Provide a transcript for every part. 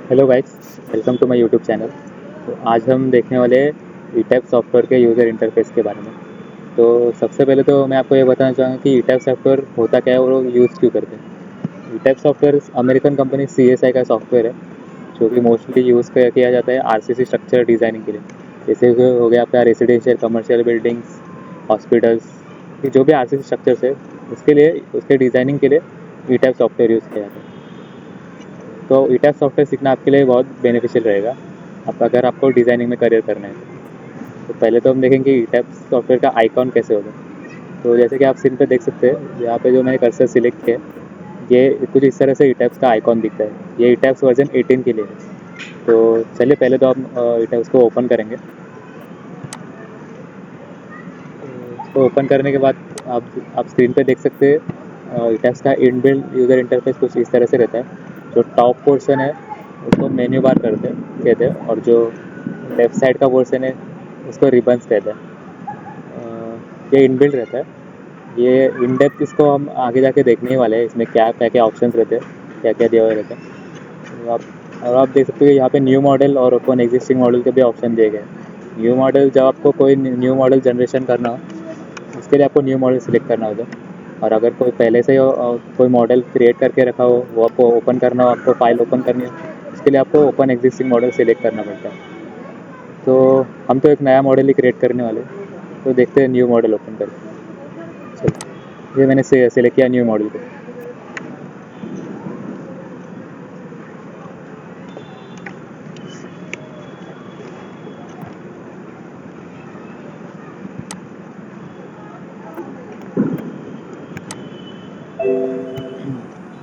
Hello guys, welcome to my YouTube channel. तो आज हम देखने वाले हैं ईटैप सॉफ्टवेयर के यूज़र इंटरफेस के बारे में। तो सबसे पहले तो मैं आपको ये बताना चाहूँगा कि ईटैप सॉफ्टवेयर होता क्या है और लोग यूज़ क्यों करते हैं। ETAP software American company CSI का सॉफ्टवेयर है जो कि मोस्टली यूज़ किया जाता है आरसीसी स्ट्रक्चर डिज़ाइनिंग के लिए। जैसे कि हो गया आपका रेजिडेंशियल कमर्शियल बिल्डिंग्स, हॉस्पिटल्स, ये जो भी आरसीसी स्ट्रक्चर्स है उसके लिए उसके डिज़ाइनिंग के लिए ईटैप सॉफ्टवेयर यूज़ किया जाता है। तो ईटैप सॉफ्टवेयर सीखना आपके लिए बहुत बेनिफिशियल रहेगा आप अगर आपको डिज़ाइनिंग में करियर करना है। तो पहले तो हम देखेंगे ईटैप सॉफ्टवेयर का आइकॉन कैसे होगा। तो जैसे कि आप स्क्रीन पे देख सकते हैं, यहाँ पे जो मैंने कर्सर सिलेक्ट किया है ये कुछ इस तरह से ईटैप्स का आइकॉन दिखता है। ये ईटैप्स वर्जन 18 के लिए है। तो चलिए पहले तो हम ईटैप्स को ओपन करेंगे। इसको ओपन करने के बाद आप स्क्रीन पे देख सकते हैं ईटैप्स का इनबिल्ट यूज़र इंटरफेस कुछ इस तरह से रहता है। जो टॉप पोर्शन है उसको मेन्यू बार कहते हैं और जो लेफ्ट साइड का पोर्शन है उसको रिबन्स कहते हैं। ये इनबिल्ट रहता है। ये इन डेप्थ इसको हम आगे जाके देखने ही वाले हैं, इसमें क्या क्या क्या ऑप्शंस रहते हैं, क्या क्या दिया हुआ रहता है। तो आप देख सकते हो यहाँ पे न्यू मॉडल और ओपन एग्जिस्टिंग मॉडल के भी ऑप्शन दिए गए हैं। न्यू मॉडल जब आपको कोई न्यू मॉडल जनरेशन करना हो उसके लिए आपको न्यू मॉडल सिलेक्ट करना होगा। और अगर कोई पहले से कोई मॉडल क्रिएट करके रखा हो वो आपको ओपन करना हो, आपको फाइल ओपन करनी हो, उसके लिए आपको ओपन एग्जिस्टिंग मॉडल सिलेक्ट करना पड़ता है। तो हम तो एक नया मॉडल ही क्रिएट करने वाले हैं, तो देखते हैं न्यू मॉडल ओपन करके। चलो ये मैंने सेलेक्ट किया न्यू मॉडल को।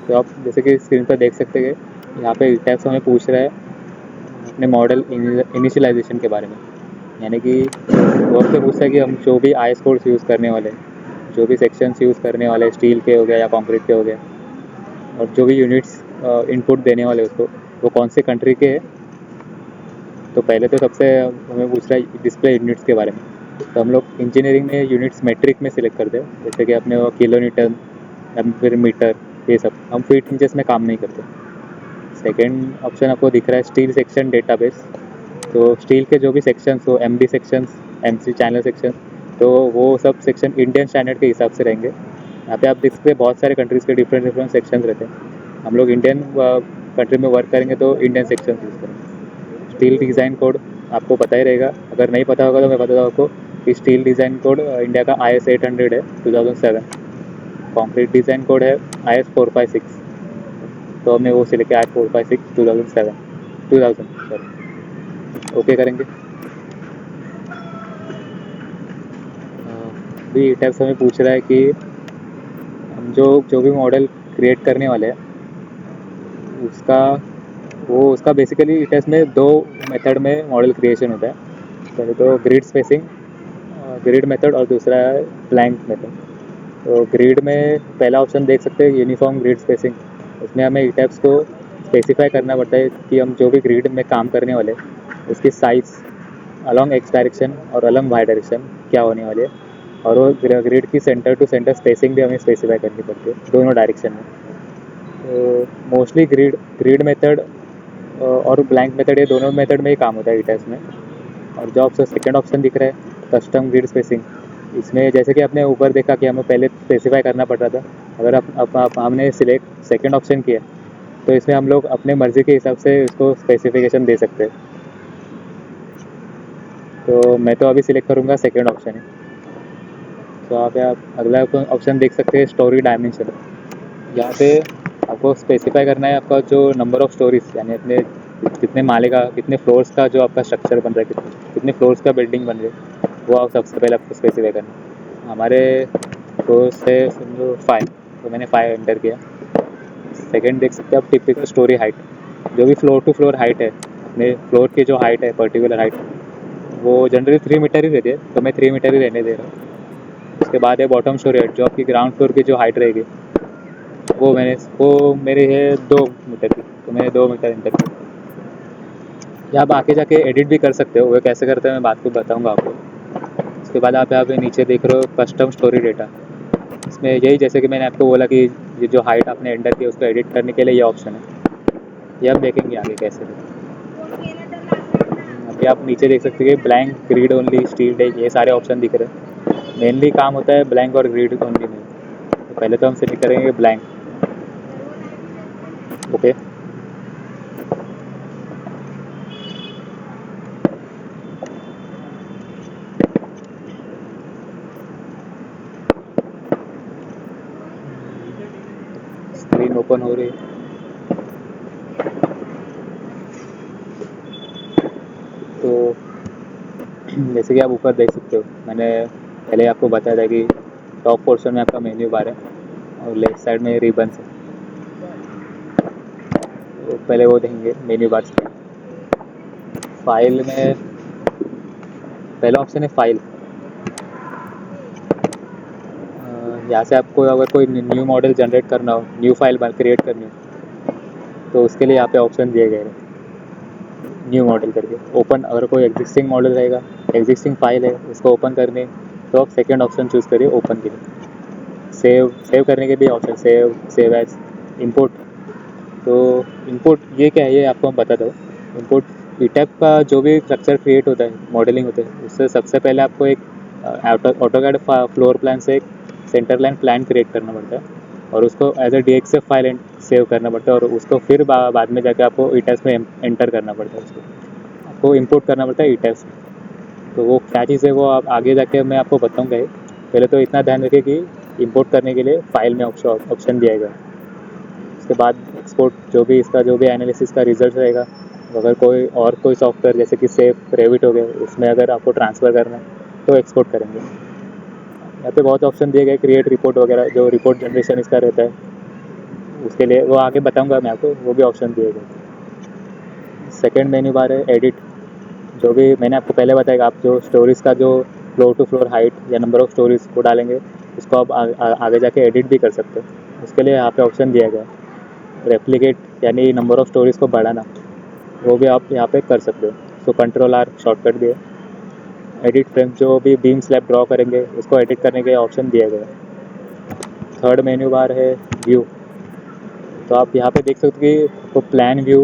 तो आप जैसे कि स्क्रीन पर देख सकते हैं कि यहाँ पे टैक्स हमें पूछ रहा है अपने मॉडल इनिशियलाइजेशन के बारे में। यानी कि वो आपसे पूछता है कि हम जो भी आई कोड्स यूज़ करने वाले हैं, जो भी सेक्शंस यूज़ करने वाले हैं, स्टील के हो गया या कंक्रीट के हो गए, और जो भी यूनिट्स इनपुट देने वाले उसको वो कौन से कंट्री के हैं। तो पहले तो सबसे हमें पूछ रहा है डिस्प्ले यूनिट्स के बारे में। तो हम लोग इंजीनियरिंग में यूनिट्स मेट्रिक में सिलेक्ट करते हैं, जैसे कि अपने वो किलो न्यूटन या फिर मीटर, ये सब। हम फीट इंचेस में काम नहीं करते। सेकेंड ऑप्शन आपको दिख रहा है स्टील सेक्शन डेटाबेस। तो स्टील के जो भी सेक्शंस हो, M D sections, M C channel section, तो वो सब सेक्शन इंडियन स्टैंडर्ड के हिसाब से रहेंगे। यहाँ पे आप देख सकते हैं बहुत सारे कंट्रीज़ के डिफरेंट डिफरेंट सेक्शंस रहते हैं। हम लोग इंडियन कंट्री में वर्क करेंगे तो इंडियन सेक्शन यूज़ करेंगे। स्टील डिज़ाइन कोड आपको पता ही रहेगा, अगर नहीं पता होगा तो मैं बता दूँ आपको कि स्टील डिज़ाइन कोड इंडिया का IS 800 है 2007। कॉन्क्रीट डिज़ाइन कोड है IS 456। तो हमने वो सिलेक्ट किया IS 456 2000 सॉरी। ओके करेंगे। अभी टैक्स हमें पूछ रहा है कि हम जो जो भी मॉडल क्रिएट करने वाले हैं उसका उसका बेसिकली टेस्ट में दो मेथड में मॉडल क्रिएशन होता है। पहले तो ग्रिड स्पेसिंग, ग्रिड मेथड, और दूसरा है ब्लैंक मेथड। तो ग्रिड में पहला ऑप्शन देख सकते हैं यूनिफॉर्म ग्रिड स्पेसिंग। उसमें हमें ईटैप्स को स्पेसिफाई करना पड़ता है कि हम जो भी ग्रिड में काम करने वाले उसकी साइज़ अलॉन्ग एक्स डायरेक्शन और अलॉन्ग वाई डायरेक्शन क्या होने वाली है। और वो ग्रिड की सेंटर टू सेंटर स्पेसिंग भी हमें स्पेसिफाई करनी पड़ती है दोनों डायरेक्शन में। तो मोस्टली ग्रिड ग्रिड मेथड और ब्लैंक मेथड, ये दोनों मेथड में ही काम होता है ईटैप्स में। और जो आपको सेकेंड ऑप्शन दिख रहा है कस्टम ग्रिड स्पेसिंग, इसमें जैसे कि आपने ऊपर देखा कि हमें पहले स्पेसिफाई करना पड़ रहा था, अगर हमने सिलेक्ट सेकेंड ऑप्शन किया तो इसमें हम लोग अपने मर्ज़ी के हिसाब से इसको स्पेसिफिकेशन दे सकते हैं। तो मैं तो अभी सिलेक्ट करूँगा सेकेंड ऑप्शन है। तो यहाँ पे आप अगला ऑप्शन देख सकते हैं स्टोरी डायमेंशन। यहाँ पे आपको स्पेसिफाई करना है आपका जो नंबर ऑफ़ स्टोरीज, यानी अपने कितने माले का, कितने फ्लोर्स का जो आपका स्ट्रक्चर बन रहा है, कितने फ्लोर्स का बिल्डिंग बन रही है, वो आप सबसे पहले आपको स्पेसिफाई करना है। हमारे फ्लोर्स है समझो 5, तो मैंने 5 एंटर किया। सेकेंड देख सकते हैं आप टिपिकल स्टोरी हाइट, जो भी फ्लोर टू फ्लोर हाइट है, अपने फ्लोर की जो हाइट है पर्टिकुलर हाइट, वो जनरली 3 मीटर ही रहती है, तो मैं 3 मीटर ही रहने दे रहा हूँ। उसके बाद है बॉटम स्टोरी हाइट, जो आपकी ग्राउंड फ्लोर की जो हाइट रहेगी वो मेरी है 2 मीटर की, तो मैंने 2 मीटर एंटर की। या आप आके जाके एडिट भी कर सकते हो, वो कैसे करते हैं मैं बात को बताऊंगा आपको। उसके बाद आप यहाँ पे नीचे देख रहे हो कस्टम स्टोरी डेटा। इसमें यही जैसे कि मैंने आपको बोला कि ये जो हाइट आपने एंटर की उसको एडिट करने के लिए ये ऑप्शन है। ये हम देखेंगे आगे कैसे। अभी आप नीचे देख सकते हैं blank, grid only, steel deck, ये सारे ऑप्शन दिख रहे हैं। मेनली काम होता है ब्लैंक और ग्रिड ओनली में। तो पहले तो हम सिलेक्ट करेंगे ब्लैंक। ओके, स्क्रीन ओपन हो रही है। तो जैसे कि आप ऊपर देख सकते हो, मैंने पहले आपको बताया था कि टॉप पोर्शन में आपका मेन्यू बार है और लेफ्ट साइड में रिबन्स है। तो पहले वो देखेंगे मेन्यू बार से। फाइल में पहला ऑप्शन है फाइल। यहाँ से आपको अगर कोई न्यू मॉडल जनरेट करना हो, न्यू फाइल क्रिएट करनी हो, तो उसके लिए यहाँ पे ऑप्शन दिए गए हैं न्यू मॉडल करके। ओपन, अगर कोई एग्जिस्टिंग मॉडल रहेगा, एग्जिस्टिंग फाइल है, उसको ओपन करने तो आप सेकेंड ऑप्शन चूज़ करिए ओपन के लिए। सेव करने के लिए ऑप्शन सेव एज, इंपोर्ट। तो इंपोर्ट ये क्या है, ये आपको मैं बताता हूँ। इंपोर्ट ईटैप का जो भी स्ट्रक्चर क्रिएट होता है, मॉडलिंग होता है, उससे सबसे पहले आपको एक ऑटोकैड फ्लोर प्लान से एक सेंटर लाइन प्लान क्रिएट करना पड़ता है और उसको as a DXF file save करना पड़ता है और उसको फिर बाद में जाके आपको ईटैप्स में एंटर करना पड़ता है। उसको आपको इंपोर्ट करना पड़ता है ईटैप्स में। तो वो क्या चीज़ है वो आप आगे जाके मैं आपको बताऊँगा। पहले तो इतना ध्यान रखिए कि इंपोर्ट करने के लिए फाइल में ऑप्शन दिया गया। उसके बाद एक्सपोर्ट, जो भी एनालिसिस का रिजल्ट रहेगा, अगर कोई सॉफ्टवेयर जैसे कि सेफ, रेविट हो गए, उसमें अगर आपको ट्रांसफ़र करना है तो एक्सपोर्ट करेंगे। यहाँ पे बहुत ऑप्शन दिए गए, क्रिएट रिपोर्ट वगैरह, जो रिपोर्ट जनरेशन इसका रहता है, उसके लिए वो आगे बताऊँगा मैं आपको, वो भी ऑप्शन दिए गए। सेकेंड मेन्यू बार है एडिट। जो भी मैंने आपको पहले बताया कि आप जो स्टोरीज़ का जो फ्लोर टू फ्लोर हाइट या नंबर ऑफ़ स्टोरीज़ को डालेंगे, उसको आप आगे जाके एडिट भी कर सकते हो। उसके लिए यहाँ पे ऑप्शन दिया गया है रेप्लिकेट, यानी नंबर ऑफ़ स्टोरीज़ को बढ़ाना, वो भी आप यहाँ पे कर सकते हो। सो कंट्रोल R शॉर्टकट भी है। एडिट फ्रेम, जो भी बीम स्लैब ड्रॉ करेंगे उसको एडिट करने के ऑप्शन दिया गया है। थर्ड मेन्यू बार है व्यू। तो आप यहाँ पे देख सकते हो कि वो प्लान व्यू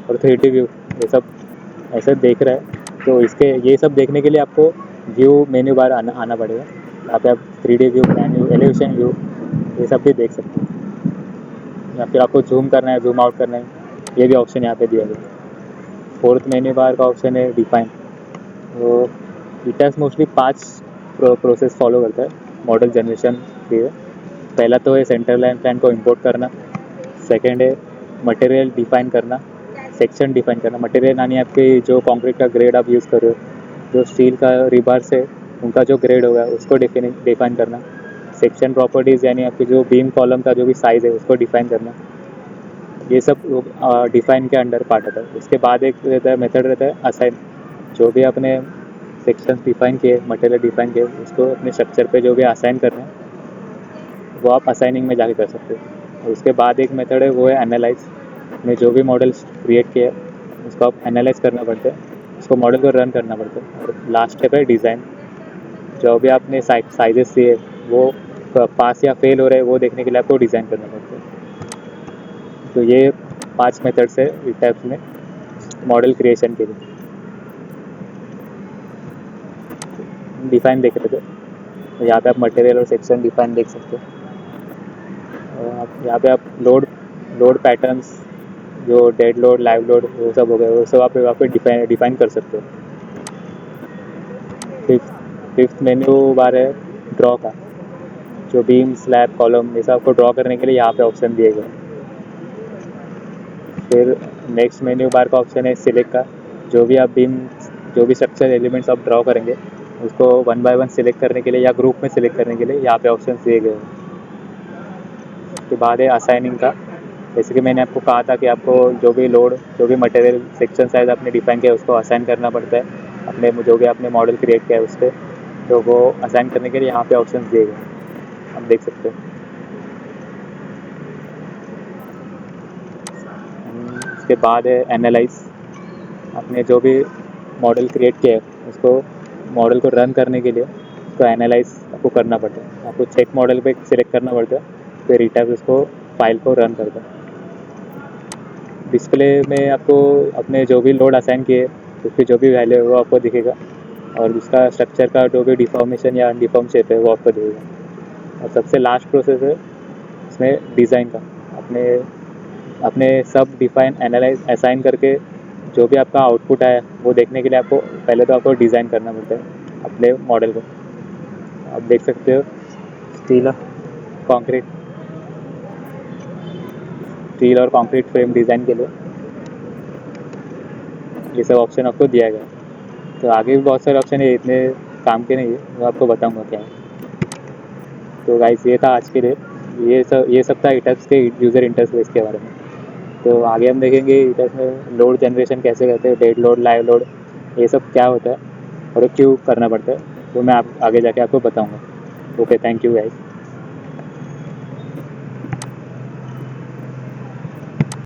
और 3D व्यू ये सब ऐसे देख रहा है। तो इसके ये सब देखने के लिए आपको व्यू मेन्यू बार आना पड़ेगा। यहाँ पे आप 3D view, plan view, elevation view, ये सब भी देख सकते हैं। या फिर आपको जूम करना है, जूम आउट करना है, ये भी ऑप्शन यहाँ पे दिया गया। फोर्थ मेन्यू बार का ऑप्शन है डिफाइन। तो ईटैप्स मोस्टली 5 प्रोसेस फॉलो करता है मॉडल जनरेशन के लिए। पहला तो है सेंटर लाइन प्लान को इंपोर्ट करना। सेकेंड है मटेरियल डिफाइन करना, सेक्शन डिफाइन करना। मटेरियल यानी आपके जो कंक्रीट का ग्रेड आप यूज़ कर रहे हो, जो स्टील का रिबार्स है उनका जो ग्रेड होगा उसको डिफाइन करना। सेक्शन प्रॉपर्टीज़ यानी आपकी जो बीम कॉलम का जो भी साइज़ है उसको डिफाइन करना। ये सब डिफाइन के अंडर पार्ट आता है। उसके बाद एक रहता है मेथड रहता है असाइन। जो भी आपने सेक्शन डिफाइन किए, मटेरियल डिफाइन किए, उसको अपने स्ट्रक्चर पे जो भी असाइन करना है वो आप असाइनिंग में जाके कर सकते हो। और उसके बाद एक मेथड है वो है एनालाइज। में जो भी मॉडल्स क्रिएट किए उसको आप एनालाइज करना पड़ता है, उसको मॉडल को रन करना पड़ता है। और लास्ट स्टेप है डिज़ाइन। जो भी आपने साइजेस दिए वो पास या फेल हो रहे हैं वो देखने के लिए आपको डिज़ाइन करना पड़ता है। तो ये 5 मेथड्स है ईटैप्स में मॉडल क्रिएशन के लिए। डिफाइन देख रहे थे, तो यहाँ पे आप मटेरियल और सेक्शन डिफाइन देख सकते हो। और यहाँ पे आप लोड पैटर्न्स, जो डेड लोड, लाइव लोड, वो सब हो गए, वो सब आप यहाँ पे डिफाइन कर सकते हो। फिफ्थ मेन्यू बार है ड्रॉ का। जो बीम, स्लैब, कॉलम, ये सब आपको ड्रॉ करने के लिए यहाँ पे ऑप्शन दिए गए। फिर नेक्स्ट मेन्यू बार का ऑप्शन है सिलेक्ट का। जो भी स्ट्रक्चर एलिमेंट्स आप ड्रॉ करेंगे उसको 1 बाय 1 सिलेक्ट करने के लिए या ग्रुप में सिलेक्ट करने के लिए यहाँ पे ऑप्शन दिए गए हैं। उसके बाद है असाइनिंग का। जैसे कि मैंने आपको कहा था कि आपको जो भी मटेरियल, सेक्शन साइज आपने डिफाइन किया उसको असाइन करना पड़ता है अपने जो भी आपने मॉडल क्रिएट किया है उस पर। तो वो असाइन करने के लिए यहाँ पे ऑप्शन दिए गए, आप देख सकते हैं। उसके बाद है एनालाइज। आपने जो भी मॉडल क्रिएट किया है उसको, मॉडल को रन करने के लिए उसको एनालाइज आपको करना पड़ता है। आपको चेक मॉडल पे सिलेक्ट करना पड़ता है, फिर ईटैप्स उसको फाइल को रन करता है। डिस्प्ले में आपको अपने जो भी लोड असाइन किए उसकी जो भी वैल्यू है वो आपको दिखेगा, और उसका स्ट्रक्चर का जो भी डिफॉर्मेशन या अनडिफॉर्म शेप है वो आपको दिखेगा। और सबसे लास्ट प्रोसेस है इसमें डिज़ाइन का। अपने अपने सब डिफाइन एनालाइज असाइन करके जो भी आपका आउटपुट आया वो देखने के लिए आपको पहले तो आपको डिज़ाइन करना पड़ता है अपने मॉडल को। आप देख सकते हो स्टील कंक्रीट स्टील और कंक्रीट फ्रेम डिज़ाइन के लिए ये सब ऑप्शन आपको दिया गया है। तो आगे भी बहुत सारे ऑप्शन है, इतने काम के नहीं है, वो आपको बताऊंगा क्या है। तो गाइस ये था आज के लिए, ये सब था इटक्स के यूज़र इंटरफेस के बारे में। तो आगे हम देखेंगे इटक्स में लोड जनरेशन कैसे करते हैं, डेड लोड, लाइव लोड, ये सब क्या होता है और क्यों करना पड़ता है, तो मैं आप आगे जाके आपको बताऊँगा। Okay, thank you guys.